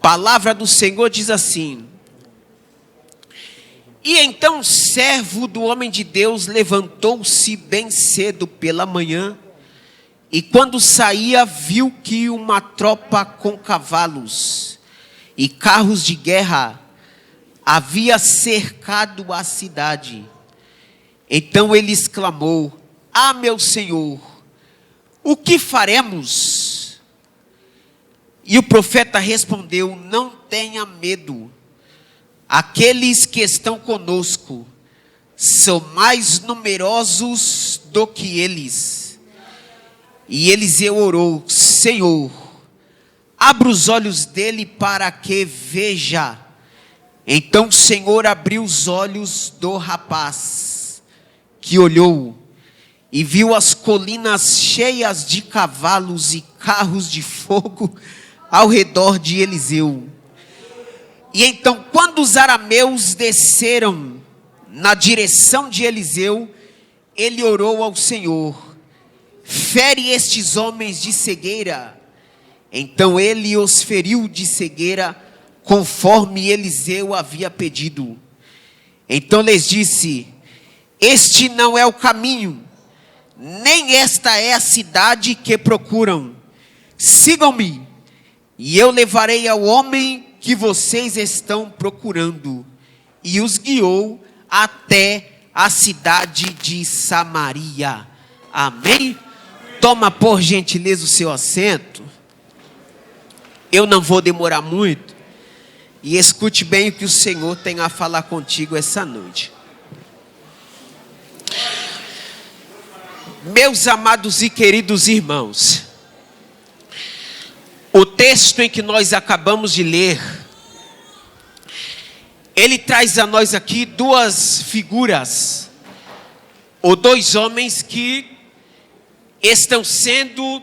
Palavra do Senhor diz assim: E então o servo do homem de Deus levantou-se bem cedo pela manhã, e quando saía viu que uma tropa com cavalos e carros de guerra havia cercado a cidade. Então ele exclamou: Ah, meu senhor, o que faremos? E o profeta respondeu: Não tenha medo. Aqueles que estão conosco são mais numerosos do que eles. E Eliseu orou: Senhor, abra os olhos dele para que veja. Então o Senhor abriu os olhos do rapaz, que olhou e viu as colinas cheias de cavalos e carros de fogo ao redor de Eliseu. E então, quando os arameus desceram na direção de Eliseu, ele orou ao Senhor: Fere estes homens de cegueira. Então ele os feriu de cegueira, conforme Eliseu havia pedido. Então lhes disse: Este não é o caminho, nem esta é a cidade que procuram. Sigam-me, e eu levarei ao homem que vocês estão procurando. E os guiou até a cidade de Samaria. Amém? Toma por gentileza o seu assento. Eu não vou demorar muito. E escute bem o que o Senhor tem a falar contigo essa noite. Meus amados e queridos irmãos, o texto em que nós acabamos de ler, ele traz a nós aqui duas figuras, ou dois homens que estão sendo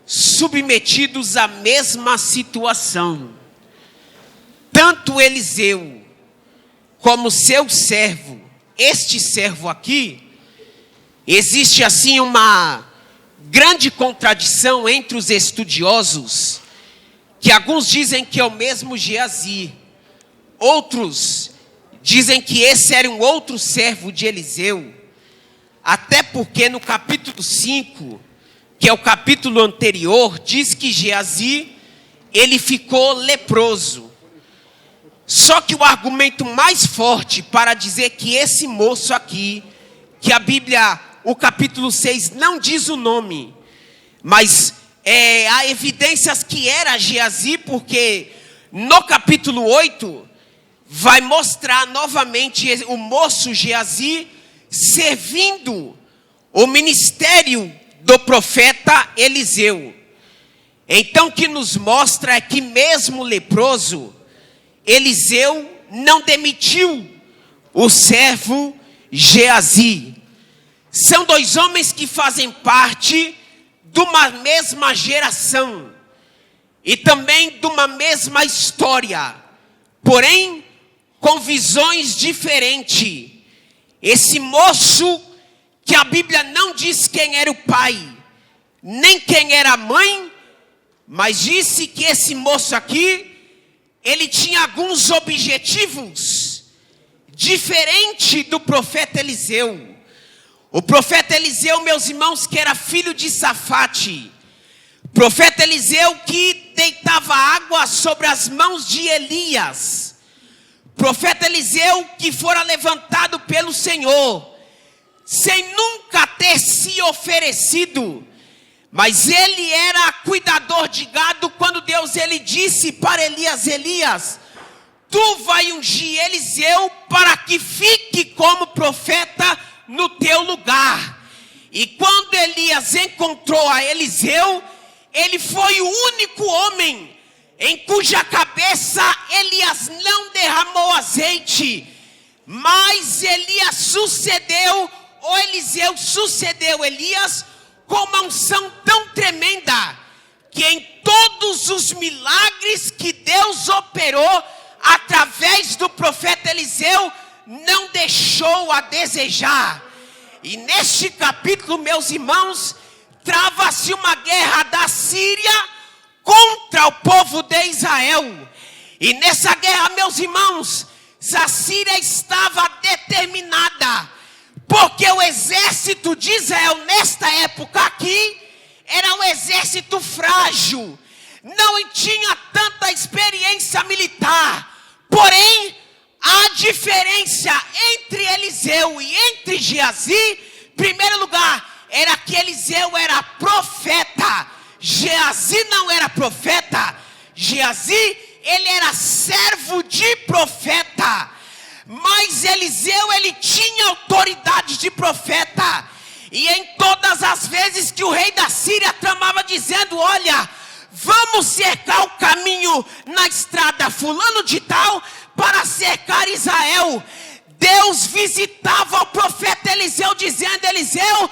submetidos à mesma situação. Tanto Eliseu como seu servo, este servo aqui, existe assim uma grande contradição entre os estudiosos, que alguns dizem que é o mesmo Geazi, outros dizem que esse era um outro servo de Eliseu, até porque no capítulo 5, que é o capítulo anterior, diz que Geazi, ele ficou leproso. Só que o argumento mais forte para dizer que esse moço aqui, que a Bíblia, o capítulo 6 não diz o nome, mas há evidências que era Geazi, porque no capítulo 8 vai mostrar novamente o moço Geazi servindo o ministério do profeta Eliseu. Então o que nos mostra é que mesmo leproso, Eliseu não demitiu o servo Geazi. São dois homens que fazem parte de uma mesma geração e também de uma mesma história, porém com visões diferentes. Esse moço, que a Bíblia não diz quem era o pai, nem quem era a mãe, mas disse que esse moço aqui, ele tinha alguns objetivos diferentes do profeta Eliseu. O profeta Eliseu, meus irmãos, que era filho de Safate. Profeta Eliseu que deitava água sobre as mãos de Elias. Profeta Eliseu que fora levantado pelo Senhor, sem nunca ter se oferecido. Mas ele era cuidador de gado quando Deus ele disse para Elias: Elias, tu vai ungir Eliseu para que fique como profeta no teu lugar. E quando Elias encontrou a Eliseu, ele foi o único homem em cuja cabeça Elias não derramou azeite, mas Elias sucedeu, ou Eliseu sucedeu Elias com uma unção tão tremenda, que em todos os milagres que Deus operou através do profeta Eliseu, não deixou a desejar. E neste capítulo, meus irmãos, trava-se uma guerra da Síria contra o povo de Israel. E nessa guerra, meus irmãos, a Síria estava determinada, porque o exército de Israel nesta época aqui era um exército frágil, não tinha tanta experiência militar. Porém, a diferença entre Eliseu e entre Geazi, em primeiro lugar, era que Eliseu era profeta, Geazi não era profeta. Geazi, ele era servo de profeta, mas Eliseu, ele tinha autoridade de profeta. E em todas as vezes que o rei da Síria tramava dizendo: olha, vamos cercar o caminho na estrada fulano de tal para cercar Israel, Deus visitava o profeta Eliseu dizendo: Eliseu,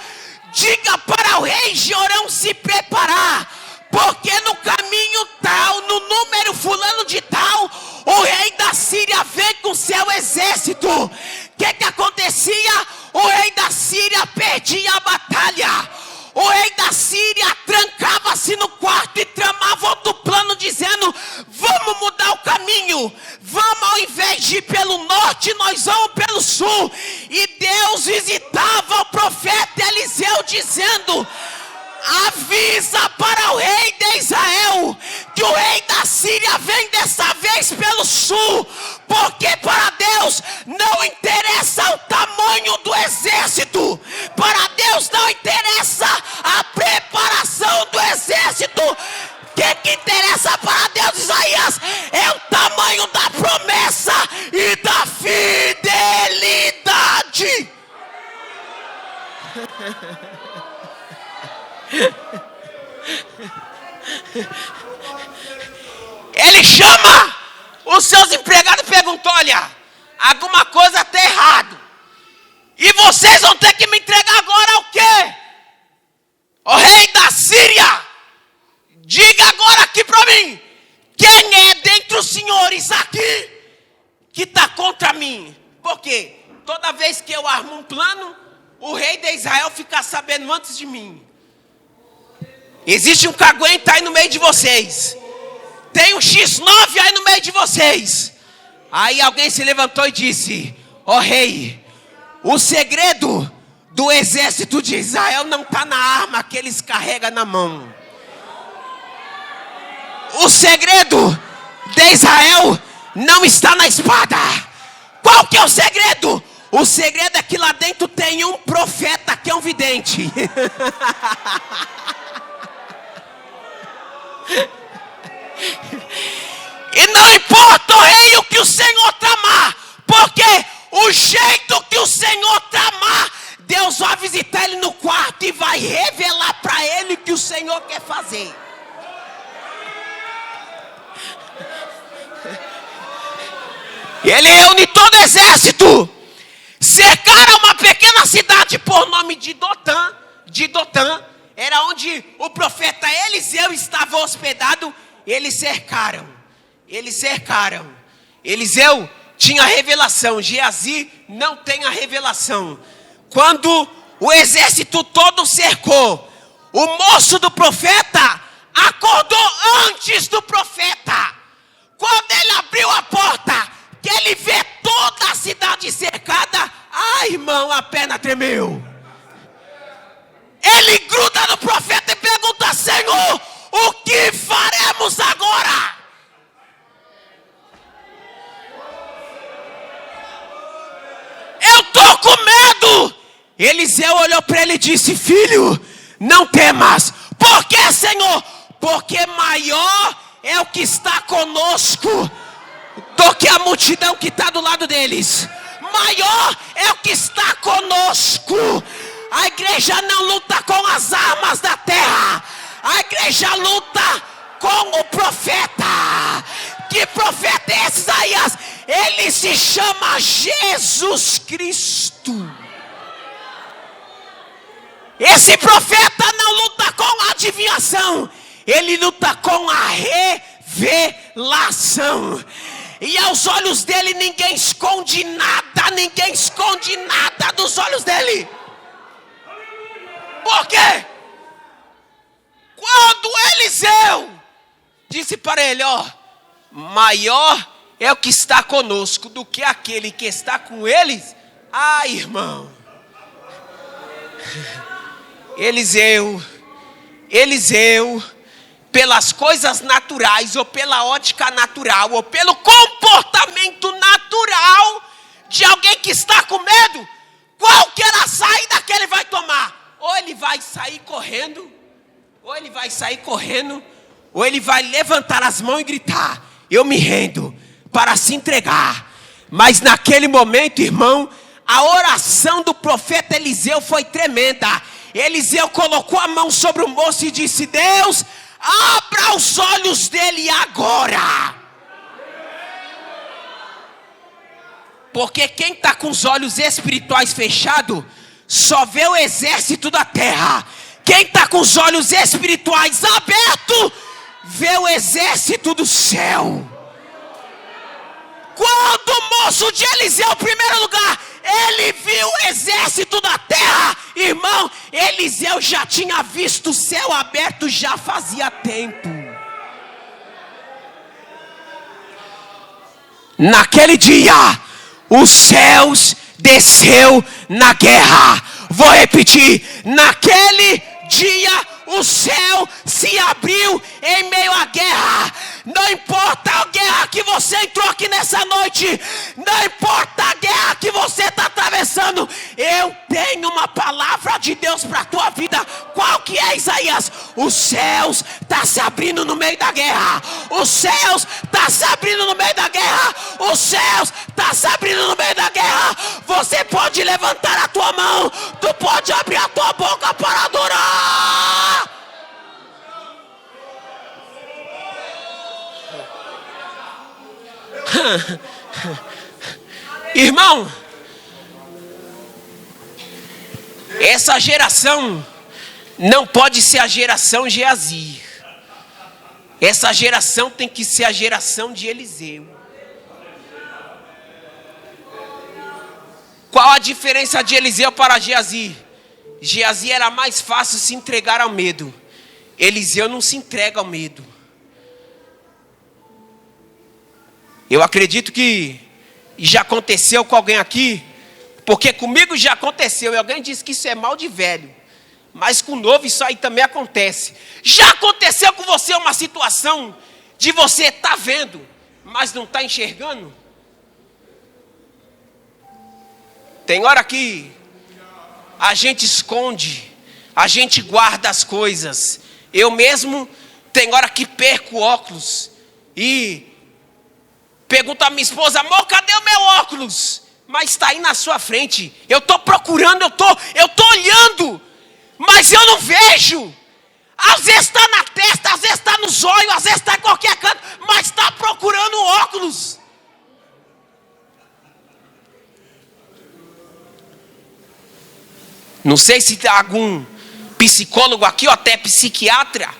diga para o rei Jorão se preparar, porque no caminho tal, no número fulano de tal, o rei da Síria vem com seu exército. O que acontecia? O rei da Síria perdia a batalha. O rei da Síria trancava-se no quarto e tramava outro plano dizendo: vamos mudar o caminho, vamos, ao invés de ir pelo norte, nós vamos pelo sul. E Deus visitava o profeta Eliseu dizendo: avisa para o rei de Israel que o rei da Síria vem dessa vez pelo sul, porque para Deus não interessa o tamanho do exército, para Deus não interessa a preparação do exército. O que interessa para Deus, Isaías, é o tamanho da promessa e da fidelidade. Ele chama os seus empregados e pergunta: olha, alguma coisa está errado, e vocês vão ter que me entregar agora o quê? O rei da Síria, diga agora aqui para mim, quem é dentre os senhores aqui que está contra mim? Porque toda vez que eu armo um plano, o rei de Israel fica sabendo antes de mim. Existe um caguenta aí no meio de vocês, tem um X9 aí no meio de vocês. Aí alguém se levantou e disse: ó rei, o segredo do exército de Israel não está na arma que eles carregam na mão. O segredo de Israel não está na espada. Qual que é o segredo? O segredo é que lá dentro tem um profeta que é um vidente. E não importa, o rei, o que o Senhor tramar, porque o jeito que o Senhor tramar, Deus vai visitar ele no quarto e vai revelar para ele o que o Senhor quer fazer. Ele reúne todo o exército, cercaram uma pequena cidade por nome de Dotã. Era onde o profeta Eliseu estava hospedado. Eles cercaram. Eliseu tinha a revelação, Geazi não tem a revelação. Quando o exército todo cercou, o moço do profeta acordou antes do profeta. Quando ele abriu a porta, que ele vê toda a cidade cercada, ai irmão, a perna tremeu. Ele gruda no profeta e pergunta: Senhor, o que faremos agora? Eu estou com medo. Eliseu olhou para ele e disse: filho, não temas. Por que, Senhor? Porque maior é o que está conosco do que a multidão que está do lado deles. Maior é o que está conosco. A igreja não luta com as armas da terra, a igreja luta com o profeta. Que profeta é esse, Isaías? Ele se chama Jesus Cristo. Esse profeta não luta com a adivinhação, ele luta com a revelação. E aos olhos dele ninguém esconde nada dos olhos dele. Por quê? Quando Eliseu disse para ele: ó, maior é o que está conosco do que aquele que está com eles. Ah, irmão. Eliseu, pelas coisas naturais, ou pela ótica natural, ou pelo comportamento natural de alguém que está com medo, qual que era a saída que ele vai tomar? Ou ele vai sair correndo, ou ele vai levantar as mãos e gritar: eu me rendo, para se entregar. Mas naquele momento, irmão, a oração do profeta Eliseu foi tremenda. Eliseu colocou a mão sobre o moço e disse: Deus, abra os olhos dele agora. Porque quem está com os olhos espirituais fechados só vê o exército da terra. Quem está com os olhos espirituais abertos vê o exército do céu. Quando o moço de Eliseu, em primeiro lugar, ele viu o exército da terra, irmão, Eliseu já tinha visto o céu aberto já fazia tempo. Naquele dia, os céus desceu na guerra. Vou repetir: naquele dia o céu se abriu em meio à guerra. Não importa a guerra que você entrou aqui nessa noite, não importa a guerra que você está atravessando, eu tenho uma palavra de Deus para a tua vida. Qual que é, Isaías? Os céus estão se abrindo no meio da guerra. Os céus estão se abrindo no meio da guerra. Os céus estão se abrindo no meio da guerra. Você pode levantar a tua mão, tu pode abrir a tua boca para adorar. Irmão, essa geração não pode ser a geração Geazi. Essa geração tem que ser a geração de Eliseu. Qual a diferença de Eliseu para Geazi? Geazi era mais fácil se entregar ao medo. Eliseu não se entrega ao medo. Eu acredito que já aconteceu com alguém aqui, porque comigo já aconteceu, e alguém disse que isso é mal de velho, mas com novo isso aí também acontece. Já aconteceu com você uma situação de você estar vendo, mas não está enxergando? Tem hora que a gente esconde, a gente guarda as coisas. Eu mesmo, tem hora que perco o óculos e pergunto à minha esposa: amor, cadê o meu óculos? Mas está aí na sua frente. Eu estou procurando, eu estou olhando, mas eu não vejo. Às vezes está na testa, às vezes está nos olhos, às vezes está em qualquer canto, mas está procurando o óculos. Não sei se tem algum psicólogo aqui ou até psiquiatra.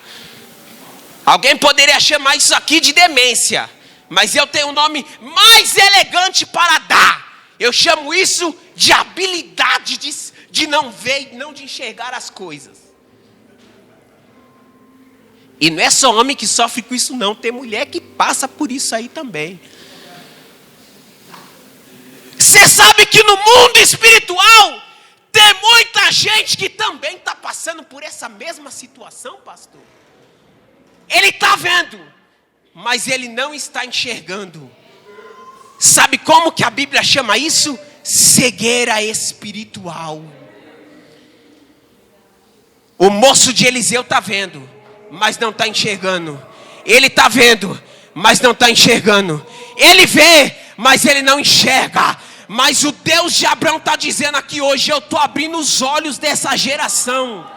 Alguém poderia chamar isso aqui de demência, mas eu tenho um nome mais elegante para dar. Eu chamo isso de habilidade de não ver e não de enxergar as coisas. E não é só homem que sofre com isso não. Tem mulher que passa por isso aí também. Você sabe que no mundo espiritual tem muita gente que também está passando por essa mesma situação, pastor. Ele está vendo, mas ele não está enxergando. Sabe como que a Bíblia chama isso? Cegueira espiritual. O moço de Eliseu está vendo, mas não está enxergando. Ele está vendo, mas não está enxergando. Ele vê, mas ele não enxerga. Mas o Deus de Abraão está dizendo aqui hoje: eu estou abrindo os olhos dessa geração.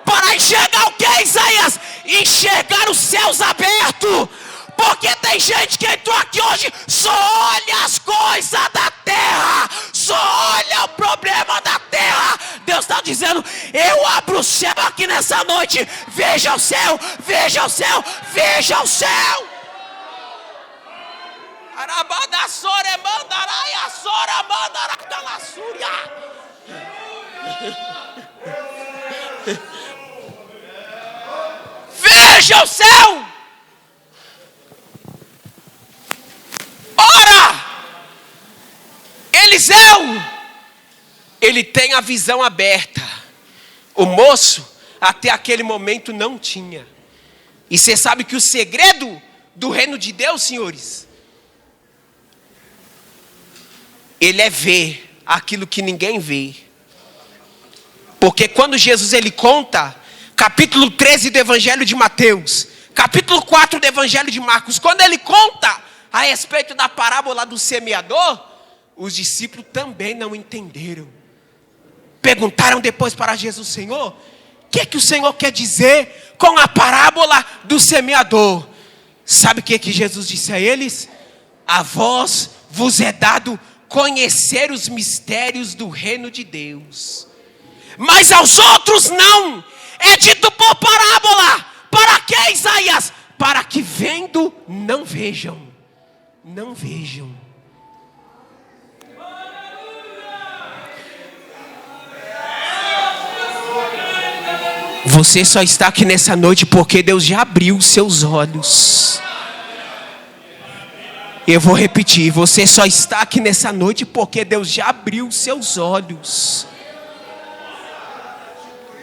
Para enxergar o que, Isaías? Enxergar os céus abertos. Porque tem gente que entrou aqui hoje, só olha as coisas da terra, só olha o problema da terra. Deus está dizendo: eu abro o céu aqui nessa noite. Veja o céu, veja o céu, veja o céu. Arabada sore mandaraia sora mandaracala súria. Veja o céu. Eliseu, ele tem a visão aberta. O moço, até aquele momento, não tinha. E você sabe que o segredo do reino de Deus, senhores, ele é ver aquilo que ninguém vê. Porque quando Jesus ele conta, capítulo 13 do Evangelho de Mateus, capítulo 4 do Evangelho de Marcos, quando ele conta a respeito da parábola do semeador, os discípulos também não entenderam. Perguntaram depois para Jesus: Senhor, o que é que o Senhor quer dizer com a parábola do semeador? Sabe o que Jesus disse a eles? A vós vos é dado conhecer os mistérios do reino de Deus, mas aos outros não. É dito por parábola. Para que, Isaías? Para que vendo não vejam. Não vejam. Você só está aqui nessa noite porque Deus já abriu os seus olhos. Eu vou repetir, você só está aqui nessa noite porque Deus já abriu os seus olhos.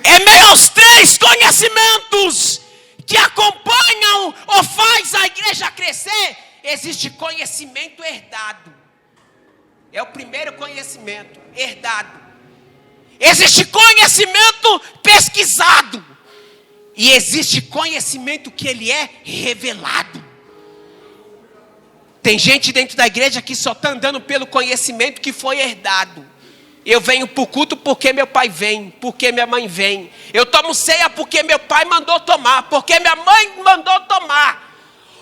É meio aos 3 conhecimentos que acompanham ou faz a igreja crescer. Existe conhecimento herdado. É o primeiro conhecimento, herdado. Existe conhecimento pesquisado. E existe conhecimento que ele é revelado. Tem gente dentro da igreja que só está andando pelo conhecimento que foi herdado. Eu venho para o culto porque meu pai vem, porque minha mãe vem. Eu tomo ceia porque meu pai mandou tomar, porque minha mãe mandou tomar.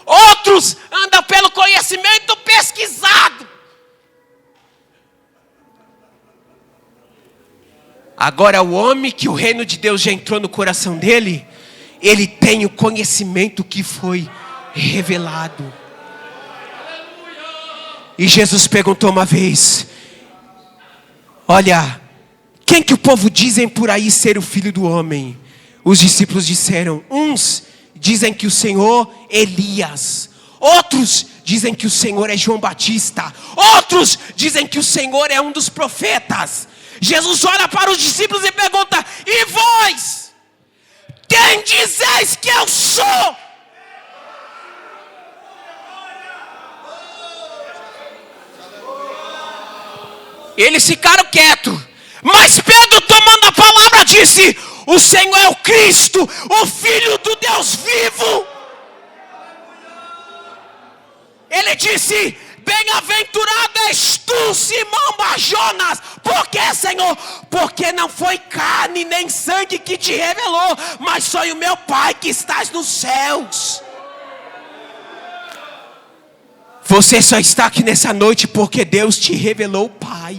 Outros andam pelo conhecimento pesquisado. Agora o homem que o reino de Deus já entrou no coração dele, ele tem o conhecimento que foi revelado. E Jesus perguntou uma vez: olha, quem que o povo dizem por aí ser o filho do homem? Os discípulos disseram: uns dizem que o Senhor é Elias, outros dizem que o Senhor é João Batista, outros dizem que o Senhor é um dos profetas. Jesus olha para os discípulos e pergunta: e vós? Quem dizeis que eu sou? Eles ficaram quietos. Mas Pedro, tomando a palavra, disse: o Senhor é o Cristo, o Filho do Deus vivo. Ele disse: bem-aventurado és tu, Simão Barjonas. Por que, Senhor? Porque não foi carne nem sangue que te revelou, mas foi o meu Pai que estás nos céus. Você só está aqui nessa noite porque Deus te revelou o Pai.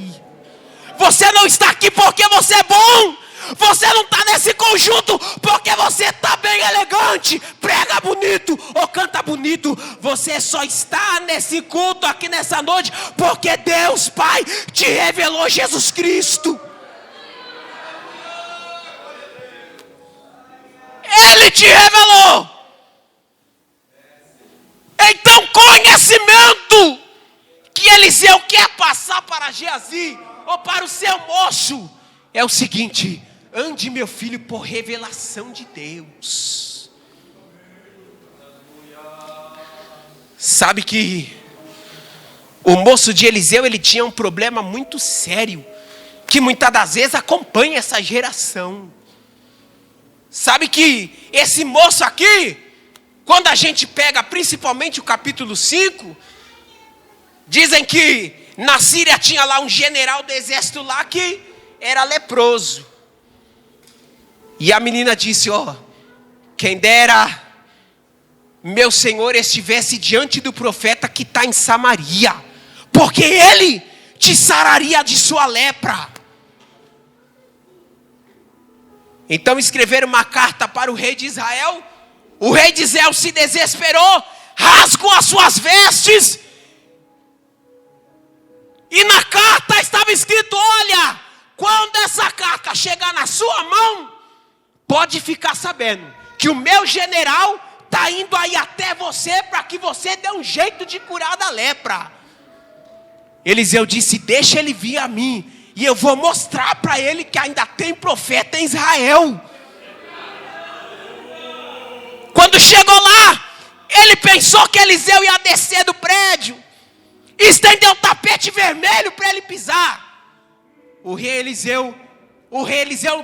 Você não está aqui porque você é bom. Você não está nesse conjunto porque você está bem elegante, prega bonito ou canta bonito. Você só está nesse culto aqui nessa noite porque Deus Pai te revelou Jesus Cristo. Ele te revelou. Então, conhecimento que Eliseu quer passar para Geazi ou para o seu moço é o seguinte: ande, meu filho, por revelação de Deus. Sabe que o moço de Eliseu, ele tinha um problema muito sério, que muitas das vezes acompanha essa geração. Sabe que esse moço aqui, quando a gente pega principalmente o capítulo 5, dizem que na Síria tinha lá um general do exército lá que era leproso. E a menina disse: ó, quem dera meu senhor estivesse diante do profeta que está em Samaria, porque ele te sararia de sua lepra. Então escreveram uma carta para o rei de Israel. O rei de Israel se desesperou, rasgou as suas vestes. E na carta estava escrito: olha, quando essa carta chegar na sua mão, pode ficar sabendo que o meu general está indo aí até você para que você dê um jeito de curar da lepra. Eliseu disse: deixa ele vir a mim, e eu vou mostrar para ele que ainda tem profeta em Israel. Quando chegou lá, ele pensou que Eliseu ia descer do prédio, estendeu o tapete vermelho para ele pisar. O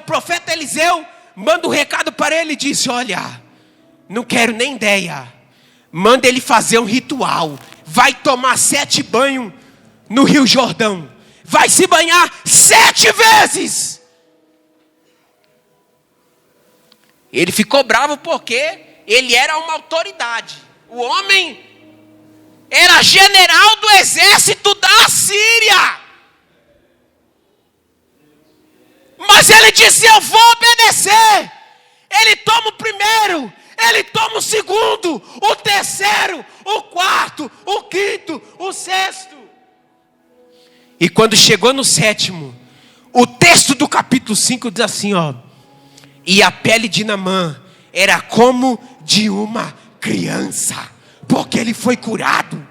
profeta Eliseu, manda um recado para ele e disse: olha, não quero nem ideia. Manda ele fazer um ritual. Vai tomar 7 banhos no Rio Jordão. Vai se banhar 7 vezes. Ele ficou bravo porque ele era uma autoridade. O homem era general do exército da Assíria. Mas ele disse: eu vou obedecer. Ele toma o primeiro, ele toma o segundo, o terceiro, o quarto, o quinto, o sexto. E quando chegou no 7º, o texto do capítulo 5 diz assim, ó: e a pele de Naamã era como de uma criança, porque ele foi curado.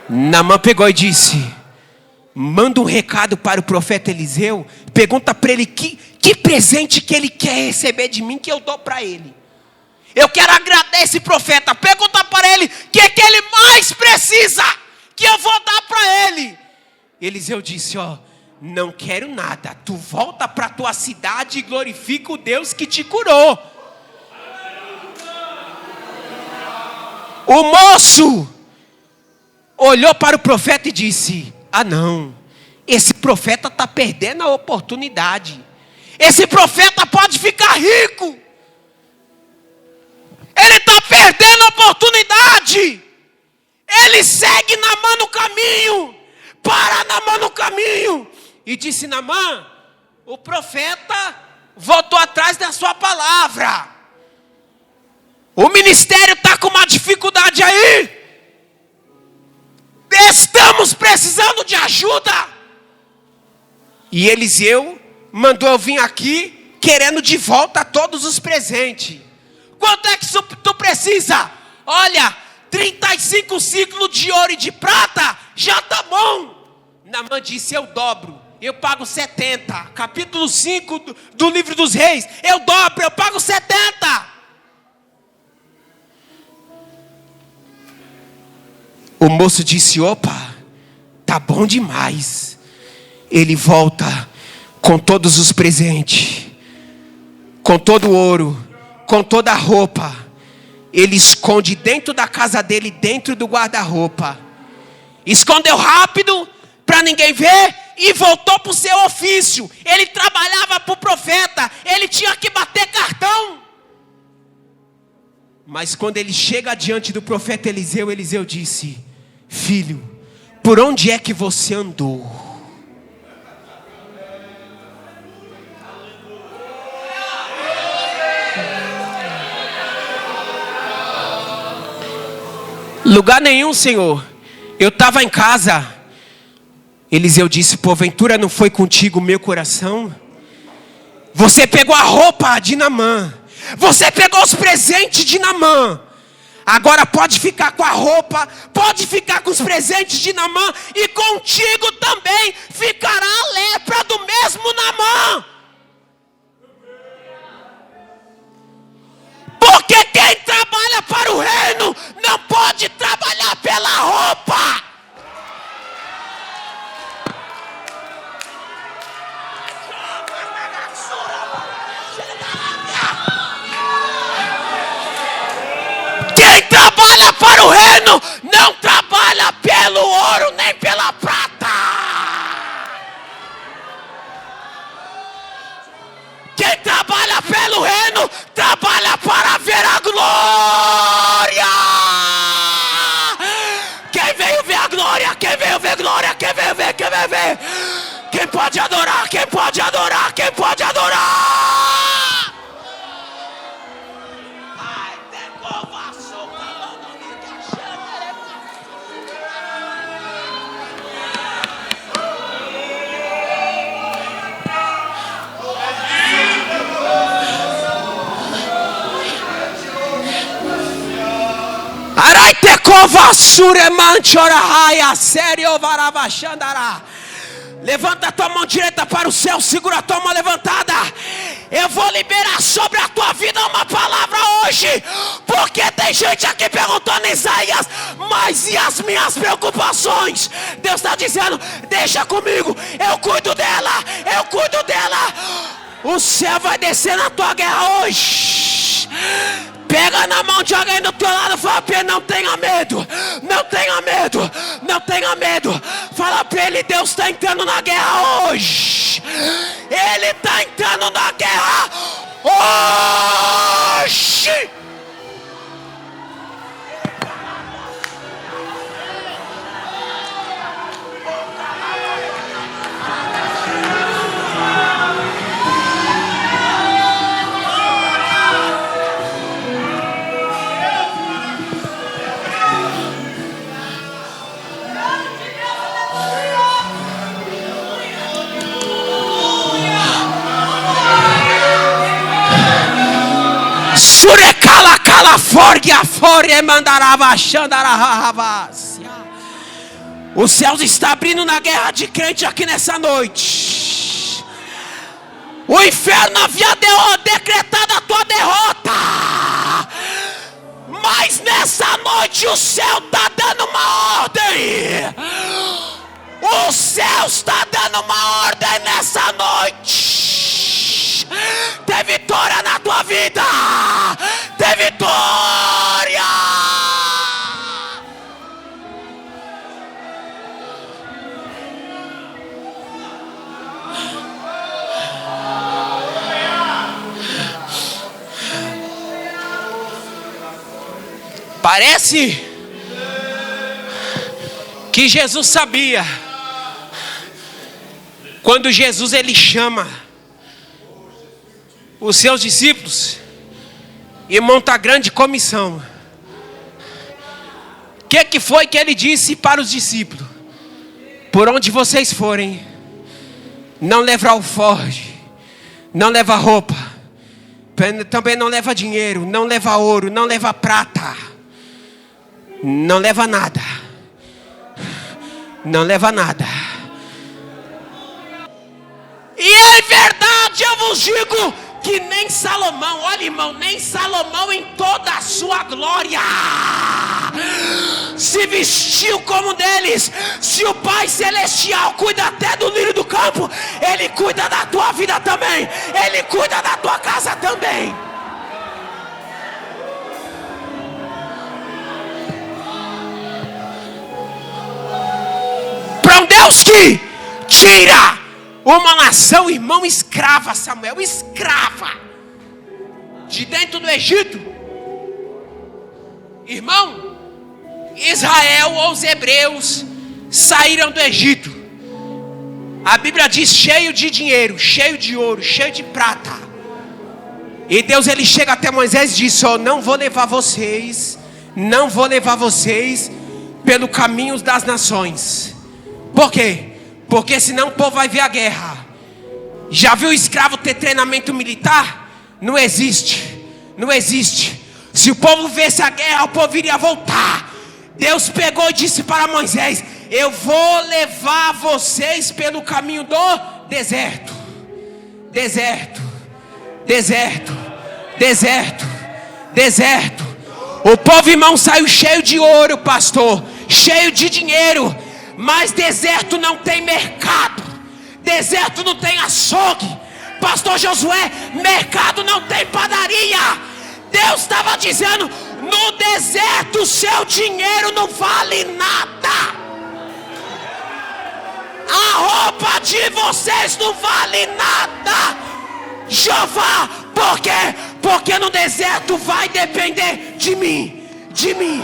Naamã pegou e disse: manda um recado para o profeta Eliseu, pergunta para ele que presente que ele quer receber de mim, que eu dou para ele. Eu quero agradar esse profeta. Pergunta para ele o que é que ele mais precisa, que eu vou dar para ele. Eliseu disse: ó, não quero nada, tu volta para tua cidade e glorifica o Deus que te curou. O moço olhou para o profeta e disse: ah não, esse profeta está perdendo a oportunidade. Esse profeta pode ficar rico. Ele está perdendo a oportunidade. Ele segue Naamã no caminho. Para Naamã no caminho. E disse: Naamã, o profeta voltou atrás da sua palavra. O ministério está com uma dificuldade aí. Estamos precisando de ajuda. E Eliseu mandou eu vir aqui querendo de volta todos os presentes. Quanto é que tu precisa? Olha, 35 ciclos de ouro e de prata, já tá bom. Naamã disse: eu dobro, eu pago 70. Capítulo 5 do livro dos reis. Eu dobro, eu pago 70. O moço disse: opa, tá bom demais. Ele volta com todos os presentes, com todo o ouro, com toda a roupa. Ele esconde dentro da casa dele, dentro do guarda-roupa. Escondeu rápido, para ninguém ver, e voltou para o seu ofício. Ele trabalhava para o profeta, ele tinha que bater cartão. Mas quando ele chega diante do profeta Eliseu, Eliseu disse: filho, por onde é que você andou? Lugar nenhum, Senhor. Eu estava em casa. Eliseu disse: porventura não foi contigo o meu coração? Você pegou a roupa de Naamã, você pegou os presentes de Naamã. Agora pode ficar com a roupa, pode ficar com os presentes de Naamã, e contigo também ficará a lepra do mesmo Naamã. Porque quem trabalha para o reino não pode trabalhar pela roupa. Quem trabalha para o reino não trabalha pelo ouro nem pela prata. Quem trabalha pelo reino trabalha para ver a glória. Quem veio ver a glória? Quem veio ver glória? Quem veio ver? Quem veio ver? Quem pode adorar? Quem pode adorar? Quem pode adorar? Levanta a tua mão direita para o céu, segura a tua mão levantada. Eu vou liberar sobre a tua vida uma palavra hoje, porque tem gente aqui perguntando, Isaías, mas e as minhas preocupações? Deus está dizendo, deixa comigo, eu cuido dela, eu cuido dela. O céu vai descer na tua guerra hoje. Pega na mão de alguém do teu lado e fala para ele, não tenha medo, não tenha medo, não tenha medo. Fala para ele, Deus está entrando na guerra hoje. Ele está entrando na guerra hoje. Surecala cala forgia fore mandarava xandaravasia. Os céus estão abrindo na guerra de crente aqui nessa noite. O inferno havia decretado a tua derrota, mas nessa noite o céu está dando uma ordem. O céu está dando uma ordem nessa noite. Tem vitória na tua vida. Tem vitória. Parece que Jesus sabia. Quando Jesus ele chama os seus discípulos e monta a grande comissão, o que foi que ele disse para os discípulos? Por onde vocês forem, não leva alforje, não leva roupa, também não leva dinheiro, não leva ouro, não leva prata, não leva nada, não leva nada. E é verdade, eu vos digo que nem Salomão, olha irmão, nem Salomão em toda a sua glória se vestiu como deles. Se o Pai Celestial cuida até do lírio do campo, Ele cuida da tua vida também, Ele cuida da tua casa também. Para um Deus que tira uma nação, irmão, escrava, Samuel, escrava, de dentro do Egito. Irmão, Israel ou os hebreus saíram do Egito. A Bíblia diz cheio de dinheiro, cheio de ouro, cheio de prata. E Deus ele chega até Moisés e diz, não vou levar vocês pelo caminho das nações. Por quê? Porque senão o povo vai ver a guerra. Já viu o escravo ter treinamento militar? Não existe. Não existe. Se o povo visse a guerra, o povo iria voltar. Deus pegou e disse para Moisés, eu vou levar vocês pelo caminho do deserto. Deserto. Deserto. Deserto. Deserto. O povo, irmão, saiu cheio de ouro, pastor, cheio de dinheiro. Mas deserto não tem mercado, deserto não tem açougue. Pastor Josué, mercado não tem padaria. Deus estava dizendo, no deserto o seu dinheiro não vale nada. A roupa de vocês não vale nada. Jeová, por quê? Porque no deserto vai depender de mim, de mim,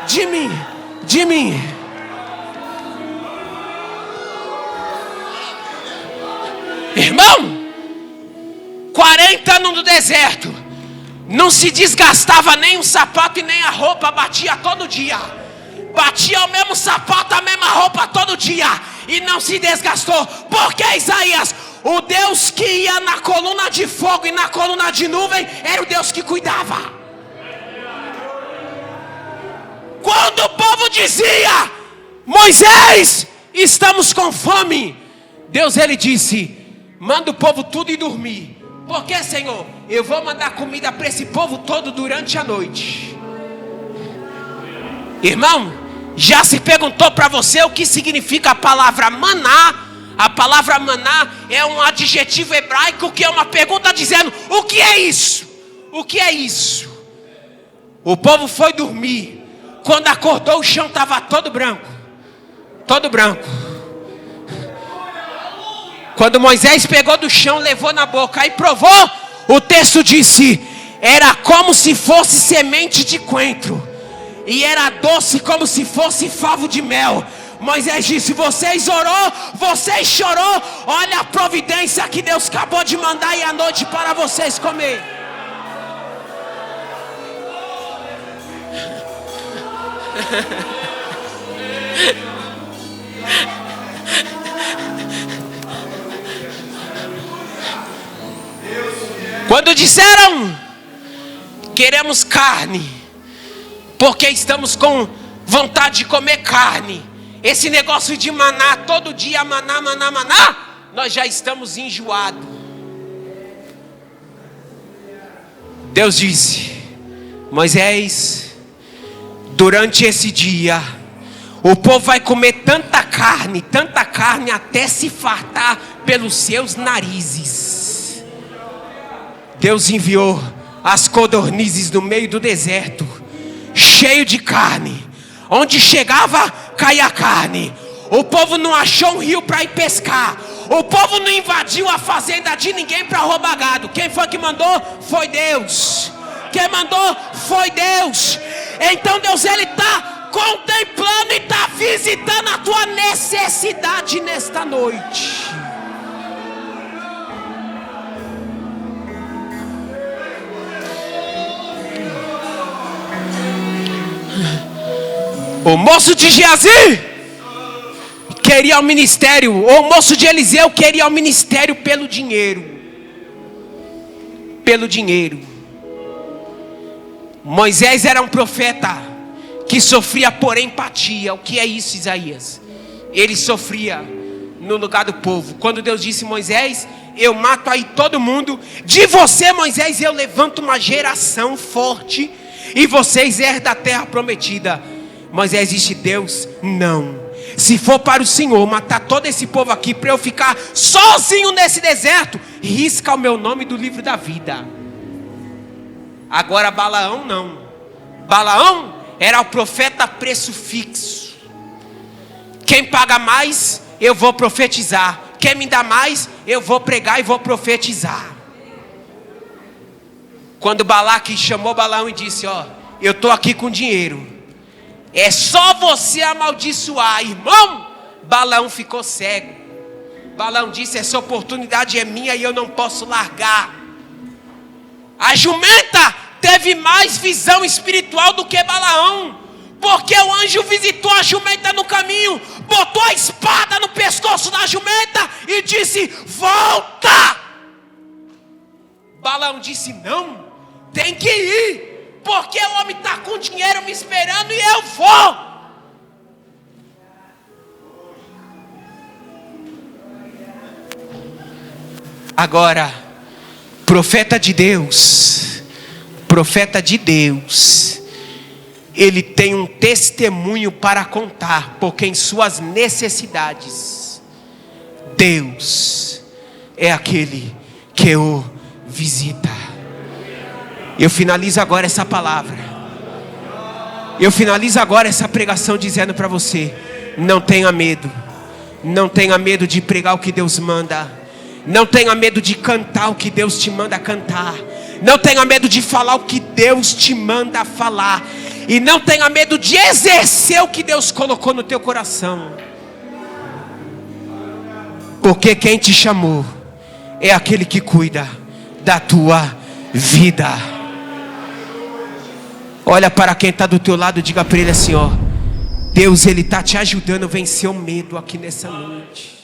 de mim, de mim. Irmão, 40 anos no deserto, não se desgastava nem o sapato e nem a roupa, batia todo dia. Batia o mesmo sapato, a mesma roupa todo dia, e não se desgastou. Porque Isaías, o Deus que ia na coluna de fogo e na coluna de nuvem, era o Deus que cuidava. dizia: Moisés, estamos com fome. Deus ele disse: manda o povo tudo ir dormir. Por que, Senhor? Eu vou mandar comida para esse povo todo durante a noite. Irmão, já se perguntou para você o que significa a palavra maná? A palavra maná é um adjetivo hebraico que é uma pergunta dizendo: o que é isso? O que é isso? O povo foi dormir. Quando acordou, o chão estava todo branco. Todo branco. Quando Moisés pegou do chão, levou na boca e provou, o texto disse: era como se fosse semente de coentro, e era doce como se fosse favo de mel. Moisés disse: vocês orou, vocês chorou, olha a providência que Deus acabou de mandar aí à noite para vocês comer. Quando disseram: queremos carne, porque estamos com vontade de comer carne, esse negócio de maná, todo dia maná, maná, maná, nós já estamos enjoados. Deus disse: Moisés, durante esse dia, o povo vai comer tanta carne, até se fartar pelos seus narizes. Deus enviou as codornizes no meio do deserto, cheio de carne. Onde chegava, caía carne. O povo não achou um rio para ir pescar. O povo não invadiu a fazenda de ninguém para roubar gado. Quem foi que mandou? Foi Deus. Quem mandou? Foi Deus. Então Deus ele está contemplando e está visitando a tua necessidade nesta noite. O moço de Geazi queria o ministério. O moço de Eliseu queria o ministério pelo dinheiro. Pelo dinheiro. Moisés era um profeta que sofria por empatia. O que é isso, Isaías? Ele sofria no lugar do povo. Quando Deus disse: Moisés, eu mato aí todo mundo. De você, Moisés, eu levanto uma geração forte, e vocês herdam a terra prometida. Moisés disse: Deus, não. Se for para o Senhor matar todo esse povo aqui, para eu ficar sozinho nesse deserto, risca o meu nome do livro da vida. Agora Balaão não. Balaão era o profeta preço fixo. Quem paga mais, eu vou profetizar. Quem me dá mais, eu vou pregar e vou profetizar. Quando Balaque chamou Balaão e disse: ó, eu estou aqui com dinheiro, é só você amaldiçoar, irmão. Balaão ficou cego. Balaão disse: essa oportunidade é minha e eu não posso largar. A jumenta teve mais visão espiritual do que Balaão, porque o anjo visitou a jumenta no caminho, botou a espada no pescoço da jumenta e disse: volta. Balaão disse: não, tem que ir, porque o homem está com dinheiro me esperando e eu vou. Agora, profeta de Deus, ele tem um testemunho para contar, porque em suas necessidades, Deus é aquele que o visita. Eu finalizo agora essa palavra. Eu finalizo agora essa pregação dizendo para você: não tenha medo. Não tenha medo de pregar o que Deus manda. Não tenha medo de cantar o que Deus te manda cantar. Não tenha medo de falar o que Deus te manda falar. E não tenha medo de exercer o que Deus colocou no teu coração. Porque quem te chamou é aquele que cuida da tua vida. Olha para quem está do teu lado e diga para ele assim: ó, Deus ele está te ajudando a vencer o medo aqui nessa noite.